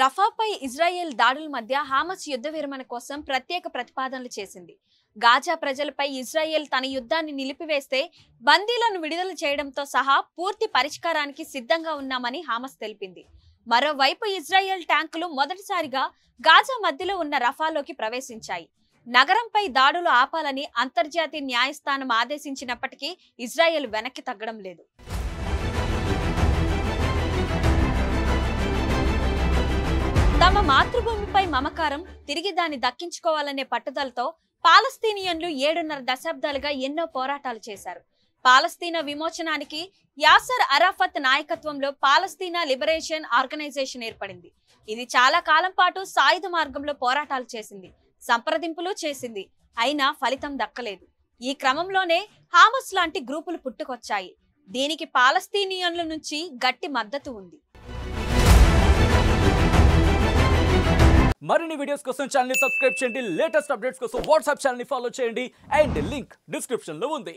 రఫాపై Israel దాడుల మధ్య హామస్ యుద్ధ విరమణ కోసం ప్రత్యేక ప్రతిపాదనలు చేసింది. గాజా ప్రజలపై ఇజ్రాయెల్ తన యుద్ధాన్ని నిలిపివేస్తే బందీలను విడుదల చేయడంతో సహా పూర్తి పరిష్కారానికి సిద్ధంగా ఉన్నామని హామస్ తెలిపింది. మరోవైపు ఇజ్రాయెల్ ట్యాంకులు మొదటిసారిగా గాజా మధ్యలో ఉన్న రఫాలోకి ప్రవేశించాయి. నగరంపై దాడులు ఆపాలని అంతర్జాతీయ న్యాయస్థానం ఆదేశించినప్పటికీ ఇజ్రాయెల్ వెనక్కి తగ్గడం లేదు. తమ మాతృభూమిపై మమకారం, తిరిగి దాన్ని దక్కించుకోవాలనే పట్టుదలతో పాలస్తీనియన్లు 7.5 దశాబ్దాలుగా ఎన్నో పోరాటాలు చేశారు. పాలస్తీనా విమోచనానికి యాసర్ అరాఫత్ నాయకత్వంలో పాలస్తీనా లిబరేషన్ ఆర్గనైజేషన్ ఏర్పడింది. ఇది చాలా కాలం పాటు సాయుధ మార్గంలో పోరాటాలు చేసింది, సంప్రదింపులు చేసింది. అయినా ఫలితం దక్కలేదు. ఈ క్రమంలోనే హామస్ లాంటి గ్రూపులు పుట్టుకొచ్చాయి. దీనికి పాలస్తీనియన్ల నుంచి గట్టి మద్దతు ఉంది. మరిన్ని వీడియోస్ కోసం ఛానల్ ని సబ్స్క్రైబ్ చేయండి. లేటెస్ట్ అప్డేట్స్ కోసం వాట్సాప్ ఛానల్ ని ఫాలో చేయండి. అండ్ లింక్ డిస్క్రిప్షన్ లో ఉంది.